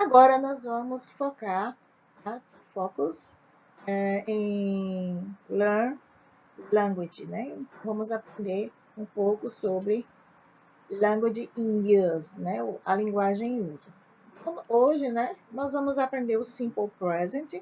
Agora nós vamos focar, tá? Focus em Learn Language, né? Vamos aprender um pouco sobre Language in Use, né? A linguagem em uso. Então, hoje, né, nós vamos aprender o Simple Present,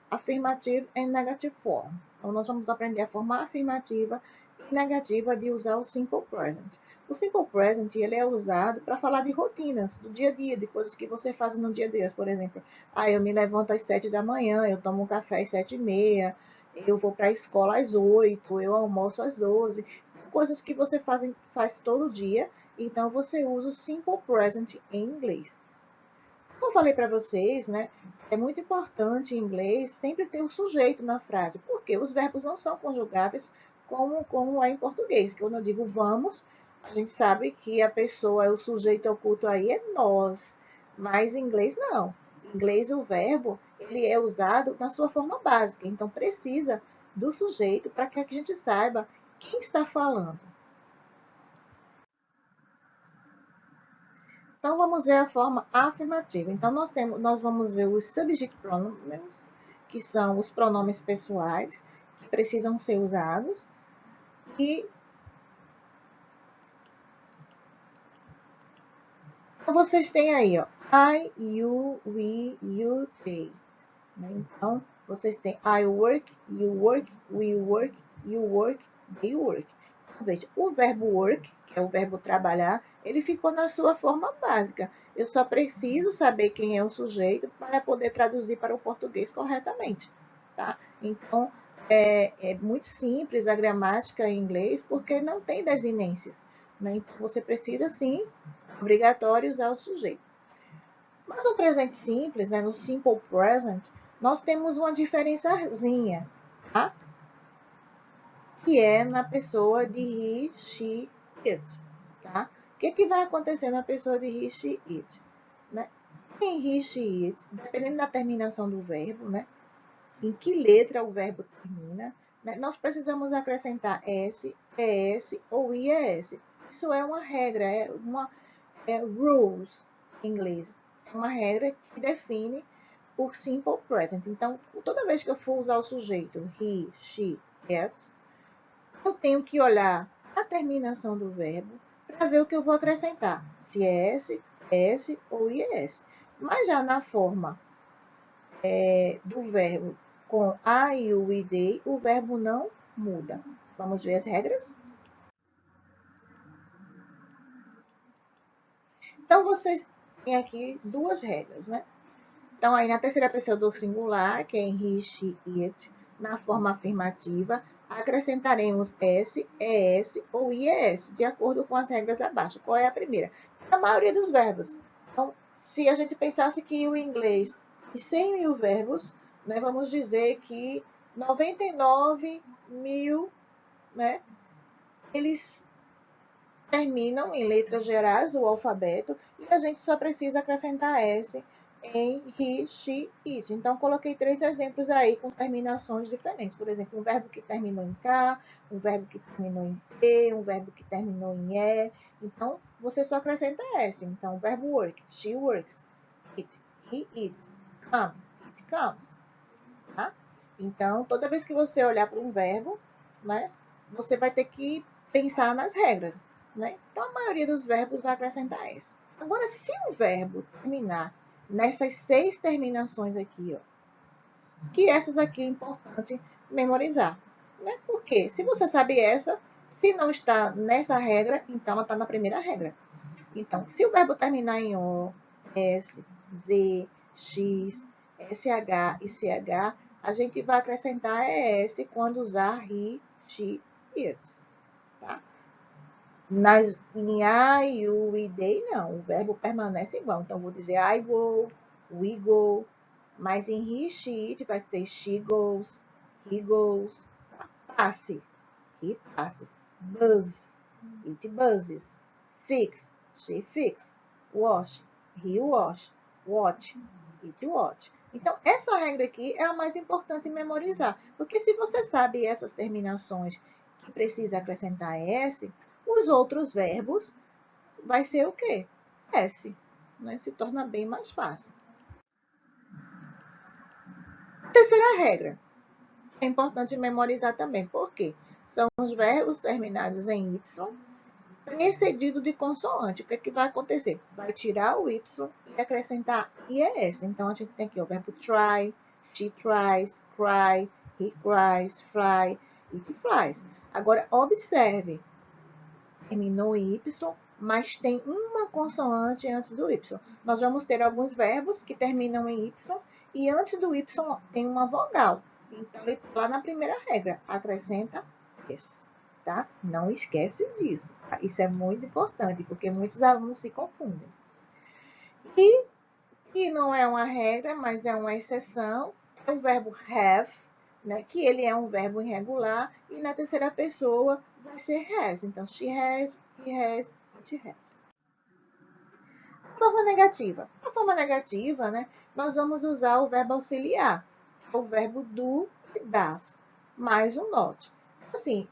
Affirmative and Negative Form. Então, nós vamos aprender a forma afirmativa e negativa de usar o Simple Present. O Simple Present, ele é usado para falar de rotinas, do dia a dia, de coisas que você faz no dia a dia. Por exemplo, eu me levanto às 7 da manhã, eu tomo um café às 7h30, eu vou para a escola às 8, eu almoço às 12. Coisas que você faz todo dia, então você usa o Simple Present em inglês. Como eu falei para vocês, né, é muito importante em inglês sempre ter o sujeito na frase, porque os verbos não são conjugáveis como é em português. Quando eu digo vamos, a gente sabe que a pessoa, o sujeito oculto aí é nós, mas em inglês não. Em inglês o verbo ele é usado na sua forma básica, então precisa do sujeito para que a gente saiba quem está falando. Então, vamos ver a forma afirmativa. Então, nós vamos ver os subject pronouns, que são os pronomes pessoais, que precisam ser usados. E então, vocês têm aí, ó, I, you, we, you, they. Né? Então, vocês têm I work, you work, we work, you work, they work. Então, veja, o verbo work, que é o verbo trabalhar, ele ficou na sua forma básica. Eu só preciso saber quem é o sujeito para poder traduzir para o português corretamente. Tá? Então, é muito simples a gramática em inglês, porque não tem desinências. Né? Então, você precisa, sim, obrigatório usar o sujeito. Mas no presente simples, né, no simple present, nós temos uma diferençazinha, tá? Que é na pessoa de he, she, it, tá? O que vai acontecer na pessoa de he, she, it? Né? Em he, she, it, dependendo da terminação do verbo, né? Em que letra o verbo termina, né? Nós precisamos acrescentar s, es ou ies. Isso é uma regra, rules em inglês. É uma regra que define o simple present. Então, toda vez que eu for usar o sujeito he, she, it, eu tenho que olhar a terminação do verbo para ver o que eu vou acrescentar. Se é s ou is. Mas já na forma do verbo com I, you e they, o verbo não muda. Vamos ver as regras? Então, vocês têm aqui duas regras, né? Então, aí na terceira pessoa do singular, que é em he, she, it, na forma afirmativa, acrescentaremos s, es ou ies, de acordo com as regras abaixo. Qual é a primeira? A maioria dos verbos. Então, se a gente pensasse que o inglês tem 100 mil verbos, né, vamos dizer que 99 mil, né, eles terminam em letras gerais, o alfabeto, e a gente só precisa acrescentar S em he, she, it. Então, coloquei 3 exemplos aí com terminações diferentes. Por exemplo, um verbo que terminou em K, um verbo que terminou em T, um verbo que terminou em E. Então, você só acrescenta S. Então, o verbo work, she works, he eats, come, it comes. Tá? Então, toda vez que você olhar para um verbo, né, você vai ter que pensar nas regras. Né? Então, a maioria dos verbos vai acrescentar S. Agora, se o verbo terminar nessas 6 terminações aqui, ó, que essas aqui é importante memorizar. Né? Por quê? Se você sabe essa, se não está nessa regra, então ela está na primeira regra. Então, se o verbo terminar em O, S, Z, X, SH e CH, a gente vai acrescentar ES quando usar he, she, it. Tá? Em I, you e they, não. O verbo permanece igual. Então, vou dizer I go, we go. Mas em he, she, it vai ser she goes, he goes. Tá? Passe, he passes. Buzz, it buzzes. Fix, she fix. Wash, he wash. Watch, it watch. Então, essa regra aqui é a mais importante memorizar. Porque se você sabe essas terminações que precisa acrescentar S, os outros verbos vai ser o quê? S. Né? Se torna bem mais fácil. Terceira regra, é importante memorizar também. Por quê? São os verbos terminados em Y, precedido de consoante. O que, é que vai acontecer? Vai tirar o Y e acrescentar IES. Então, a gente tem aqui o verbo try, she tries, cry, he cries, fly, it flies. Agora, observe, terminou em Y, mas tem uma consoante antes do Y. Nós vamos ter alguns verbos que terminam em Y e antes do Y tem uma vogal. Então, ele está lá na primeira regra, acrescenta S. Tá? Não esquece disso. Tá? Isso é muito importante, porque muitos alunos se confundem. E não é uma regra, mas é uma exceção, é o verbo have, né, que ele é um verbo irregular, e na terceira pessoa vai ser has. Então, she has, he has, it has. A forma negativa. A forma negativa, né, nós vamos usar o verbo auxiliar, o verbo do e das, mais um not. Assim,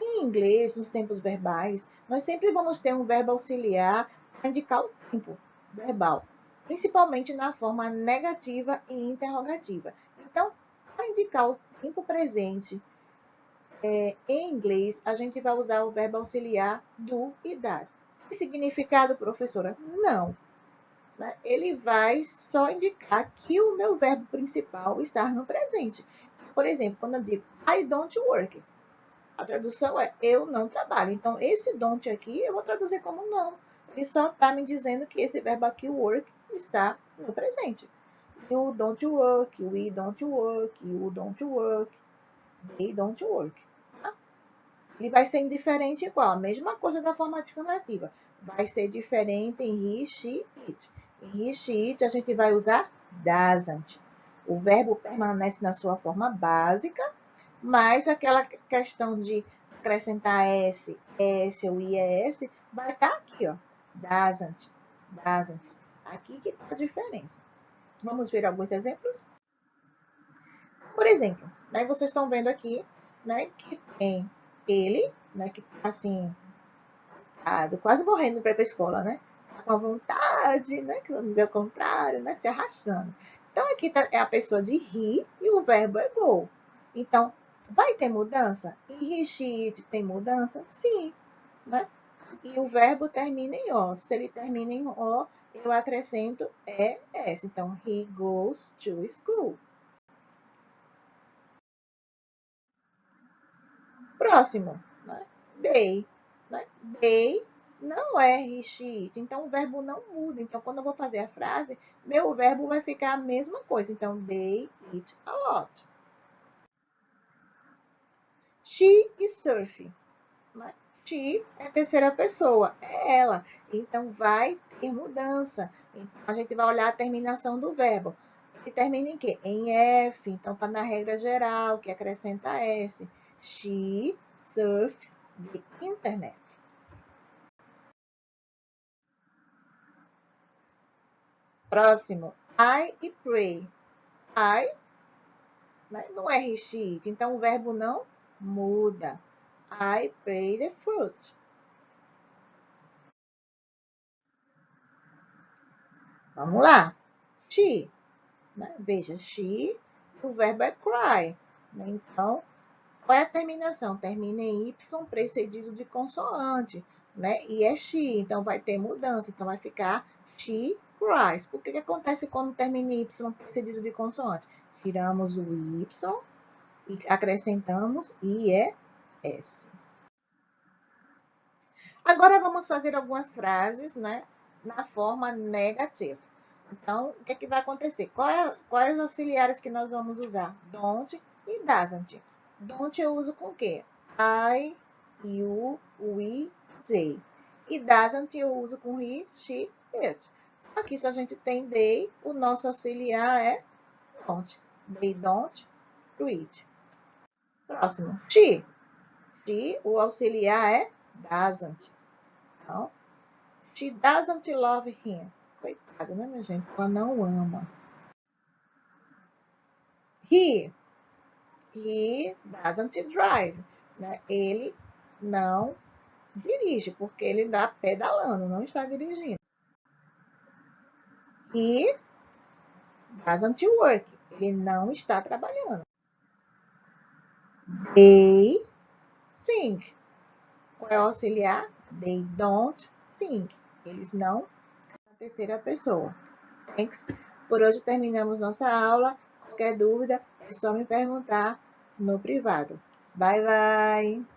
em inglês, nos tempos verbais, nós sempre vamos ter um verbo auxiliar para indicar o tempo verbal, principalmente na forma negativa e interrogativa. Então, para indicar o tempo presente em inglês, a gente vai usar o verbo auxiliar do e das. Que significado, professora? Não. Né? Ele vai só indicar que o meu verbo principal está no presente. Por exemplo, quando eu digo I don't work, a tradução é eu não trabalho. Então, esse don't aqui eu vou traduzir como não. Ele só está me dizendo que esse verbo aqui, work, está no presente. You don't work, we don't work, you don't work, they don't work. Tá? Ele vai ser indiferente igual. A mesma coisa da forma afirmativa. Vai ser diferente em he, she, it. Em he, she, it, a gente vai usar doesn't. O verbo permanece na sua forma básica, mas aquela questão de acrescentar S, S ou IES, vai estar aqui, ó. Doesn't, doesn't. Aqui que está a diferença. Vamos ver alguns exemplos? Por exemplo, né, vocês estão vendo aqui, né, que tem ele, né, que está assim, quase morrendo para ir para a escola, né? Com a vontade, né, que vamos dizer o contrário, né, se arrastando. Então, aqui é a pessoa de he e o verbo é go. Então, vai ter mudança? Em he, she, it tem mudança? Sim. Né? E o verbo termina em O. Se ele termina em O, eu acrescento ES. Então, he goes to school. Próximo. Né? They. Né? They não é he, she, it. Então, o verbo não muda. Então, quando eu vou fazer a frase, meu verbo vai ficar a mesma coisa. Então, they eat a lot. She is surfing. Né? She é terceira pessoa, é ela. Então, vai ter mudança. Então, a gente vai olhar a terminação do verbo. Ele termina em quê? Em F. Então, está na regra geral, que acrescenta S. She surfs the internet. Próximo. I e pray. I, né, não é he, she, it. Então, o verbo não muda. I pray the fruit. Vamos lá. She. Né? Veja, she, o verbo é cry. Né? Então, qual é a terminação? Termina em Y precedido de consoante. Né? E é she, então vai ter mudança. Então, vai ficar she cries. O que, que acontece quando termina em Y precedido de consoante? Tiramos o Y e acrescentamos IES. Agora, vamos fazer algumas frases, né, na forma negativa. Então, o que, é que vai acontecer? Quais auxiliares que nós vamos usar? Don't e doesn't. Don't eu uso com o quê? I, you, we, they. E doesn't eu uso com he, she, it. Aqui, se a gente tem they, o nosso auxiliar é don't. They don't read. Próximo. She. She, o auxiliar é doesn't. Então, she doesn't love him. Coitado, né, minha gente? Ela não ama. He doesn't drive. Né? Ele não dirige, porque ele está pedalando, não está dirigindo. He doesn't work. Ele não está trabalhando. They sing. Qual é o auxiliar? They don't sing. Eles não. Na terceira pessoa. Thanks. Por hoje terminamos nossa aula. Qualquer dúvida é só me perguntar no privado. Bye, bye!